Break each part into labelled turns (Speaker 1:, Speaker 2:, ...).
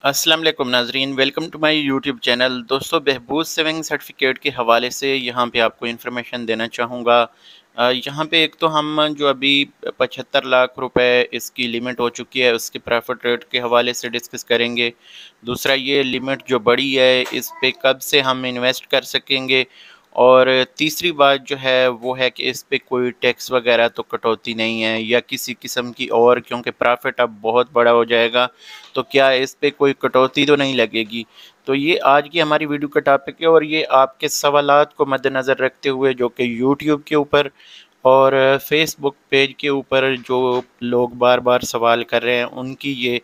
Speaker 1: अस्सलाम वालेकुम नाजरीन, welcome to my YouTube channel. दोस्तों, बहबूद सेविंग सर्टिफिकेट के हवाले से यहाँ पे आपको इन्फॉर्मेशन देना चाहूँगा। यहाँ पे एक तो हम जो अभी 75 लाख रुपए इसकी लिमिट हो चुकी है, उसके प्रॉफिट रेट के हवाले से डिस्कस करेंगे। दूसरा, ये लिमिट जो बड़ी है इस पे कब से हम इन्वेस्ट कर सकेंगे। और तीसरी बात जो है वो है कि इस पे कोई टैक्स वगैरह तो कटौती नहीं है या किसी किस्म की, और क्योंकि प्रॉफिट अब बहुत बड़ा हो जाएगा तो क्या इस पे कोई कटौती तो नहीं लगेगी। तो ये आज की हमारी वीडियो का टॉपिक है, और ये आपके सवालात को मद्देनज़र रखते हुए जो कि यूट्यूब के ऊपर और फेसबुक पेज के ऊपर जो लोग बार बार सवाल कर रहे हैं उनकी ये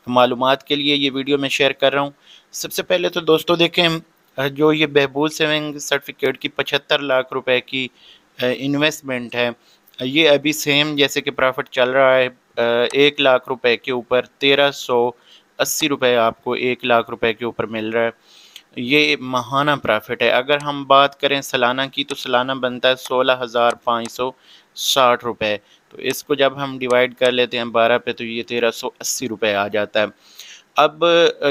Speaker 1: मालूमात के लिए ये वीडियो मैं शेयर कर रहा हूँ। सबसे पहले तो दोस्तों देखें, जो ये बहबूद सेविंग सर्टिफिकेट की 75 लाख रुपए की इन्वेस्टमेंट है, ये अभी सेम जैसे कि प्रॉफिट चल रहा है 1 लाख रुपए के ऊपर 1380 रुपए आपको 1 लाख रुपए के ऊपर मिल रहा है। ये महाना प्रॉफिट है। अगर हम बात करें सालाना की तो सालाना बनता है 16,560 रुपए। तो इसको जब हम डिवाइड कर लेते हैं 12 पे तो ये 1380 रुपए आ जाता है। अब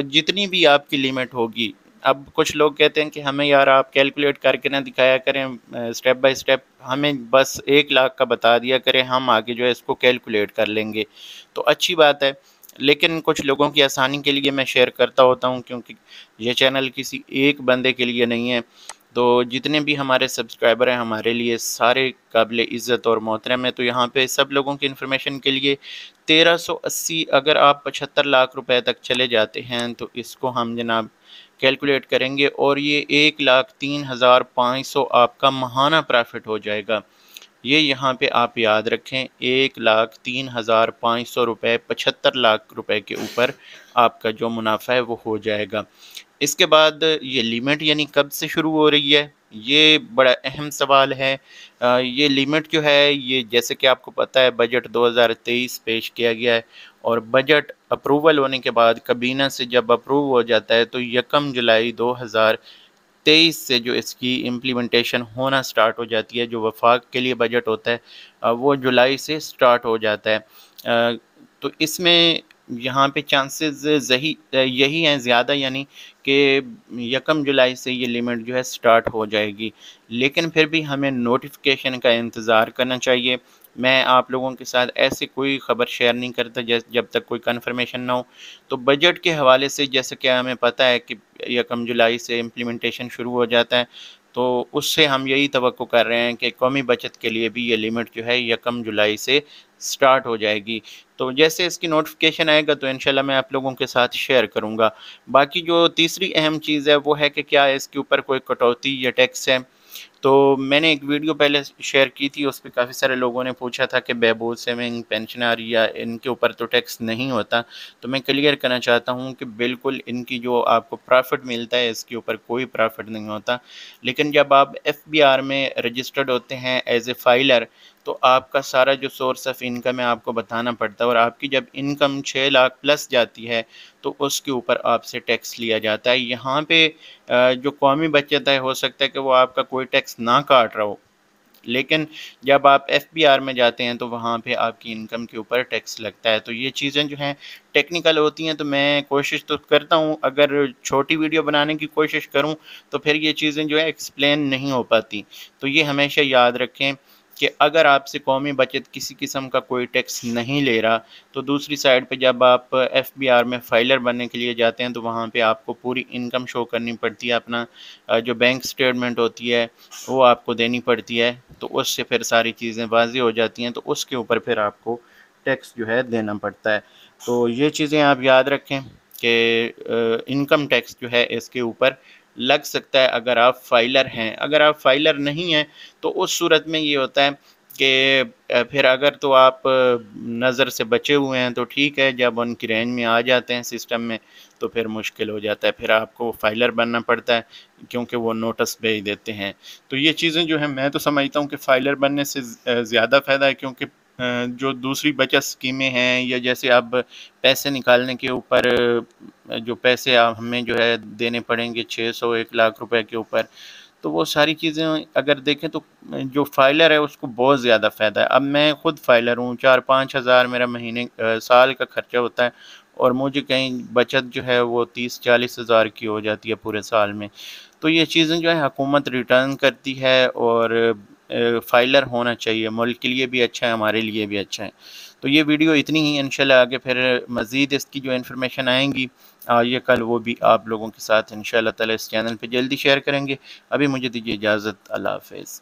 Speaker 1: जितनी भी आपकी लिमिट होगी, अब कुछ लोग कहते हैं कि हमें यार आप कैलकुलेट करके ना दिखाया करें स्टेप बाय स्टेप, हमें बस 1 लाख का बता दिया करें, हम आगे जो है इसको कैलकुलेट कर लेंगे। तो अच्छी बात है, लेकिन कुछ लोगों की आसानी के लिए मैं शेयर करता होता हूँ, क्योंकि ये चैनल किसी एक बंदे के लिए नहीं है। तो जितने भी हमारे सब्सक्राइबर हैं हमारे लिए सारे काबिल इज़्ज़त और मोहतरम है। तो यहाँ पे सब लोगों की इन्फॉर्मेशन के लिए 1380, अगर आप 75 लाख रुपए तक चले जाते हैं तो इसको हम जनाब कैलकुलेट करेंगे और ये 1,03,500 आपका महाना प्रॉफिट हो जाएगा। ये यहाँ पे आप याद रखें, 1,03,500 रुपये 75 लाख रुपए के ऊपर आपका जो मुनाफा है वो हो जाएगा। इसके बाद ये लिमिट यानी कब से शुरू हो रही है, ये बड़ा अहम सवाल है। ये लिमिट जो है ये जैसे कि आपको पता है बजट 2023 पेश किया गया है, और बजट अप्रूवल होने के बाद काबीना से जब अप्रूव हो जाता है तो 1 जुलाई 2023 से जो इसकी इम्प्लीमेंटेशन होना स्टार्ट हो जाती है। जो वफाक के लिए बजट होता है वो जुलाई से स्टार्ट हो जाता है। तो इसमें यहाँ पे चांसेस यही हैं ज़्यादा, यानी कि 1 जुलाई से ये लिमिट जो है स्टार्ट हो जाएगी। लेकिन फिर भी हमें नोटिफिकेशन का इंतज़ार करना चाहिए। मैं आप लोगों के साथ ऐसी कोई ख़बर शेयर नहीं करता जब तक कोई कन्फर्मेशन ना हो। तो बजट के हवाले से जैसे कि हमें पता है कि 1 जुलाई से इम्प्लीमेंटेशन शुरू हो जाता है, तो उससे हम यही तवक्को कर रहे हैं कि कौमी बचत के लिए भी ये लिमिट जो है 1 जुलाई से स्टार्ट हो जाएगी। तो जैसे इसकी नोटिफिकेशन आएगा तो इंशाल्लाह मैं आप लोगों के साथ शेयर करूँगा। बाकी जो तीसरी अहम चीज़ है वो है कि क्या इसके ऊपर कोई कटौती या टैक्स है। तो मैंने एक वीडियो पहले शेयर की थी, उस पे काफ़ी सारे लोगों ने पूछा था कि बहबूद सेविंग पेंशनर या इनके ऊपर तो टैक्स नहीं होता। तो मैं क्लियर करना चाहता हूँ कि बिल्कुल इनकी जो आपको प्रॉफिट मिलता है इसके ऊपर कोई प्रॉफिट नहीं होता। लेकिन जब आप एफबीआर में रजिस्टर्ड होते हैं एज ए फाइलर, तो आपका सारा जो सोर्स ऑफ इनकम है आपको बताना पड़ता है, और आपकी जब इनकम 6 लाख प्लस जाती है तो उसके ऊपर आपसे टैक्स लिया जाता है। यहाँ पे जो कौमी बचत है हो सकता है कि वो आपका कोई टैक्स ना काट रहा हो, लेकिन जब आप एफबीआर में जाते हैं तो वहाँ पे आपकी इनकम के ऊपर टैक्स लगता है। तो ये चीज़ें जो हैं टेक्निकल होती हैं, तो मैं कोशिश तो करता हूँ, अगर छोटी वीडियो बनाने की कोशिश करूँ तो फिर ये चीज़ें जो है एक्सप्लेन नहीं हो पाती। तो ये हमेशा याद रखें कि अगर आपसे कौमी बचत किसी किस्म का कोई टैक्स नहीं ले रहा, तो दूसरी साइड पे जब आप एफबीआर में फाइलर बनने के लिए जाते हैं तो वहाँ पे आपको पूरी इनकम शो करनी पड़ती है। अपना जो बैंक स्टेटमेंट होती है वो आपको देनी पड़ती है, तो उससे फिर सारी चीज़ें वाज़ेह हो जाती हैं, तो उसके ऊपर फिर आपको टैक्स जो है देना पड़ता है। तो ये चीज़ें आप याद रखें कि इनकम टैक्स जो है इसके ऊपर लग सकता है अगर आप फाइलर हैं। अगर आप फाइलर नहीं हैं तो उस सूरत में ये होता है कि फिर अगर तो आप नज़र से बचे हुए हैं तो ठीक है, जब उनकी रेंज में आ जाते हैं सिस्टम में तो फिर मुश्किल हो जाता है, फिर आपको फाइलर बनना पड़ता है क्योंकि वो नोटिस भेज देते हैं। तो ये चीज़ें जो है मैं तो समझता हूँ कि फाइलर बनने से ज़्यादा फ़ायदा है, क्योंकि जो दूसरी बचत स्कीमें हैं या जैसे अब पैसे निकालने के ऊपर जो पैसे हमें जो है देने पड़ेंगे 600 1 लाख रुपए के ऊपर, तो वो सारी चीज़ें अगर देखें तो जो फाइलर है उसको बहुत ज़्यादा फ़ायदा है। अब मैं खुद फाइलर हूँ, 4-5 हज़ार मेरा महीने साल का खर्चा होता है, اور مجھے کہیں بچت جو ہے وہ 30-40 ہزار کی ہو جاتی ہے پورے سال میں۔ تو یہ چیزیں جو ہے حکومت ریٹرن کرتی ہے، اور فائلر ہونا چاہیے، ملک کے لیے بھی اچھا ہے، ہمارے لیے بھی اچھا ہے۔ تو یہ ویڈیو اتنی ہی، انشاءاللہ آگے پھر مزید اس کی جو انفارمیشن آئیں گی یہ کل، وہ بھی آپ لوگوں کے ساتھ انشاءاللہ تعالی اس چینل پہ جلدی شیئر کریں گے۔ ابھی مجھے دیجیے اجازت، اللہ حافظ۔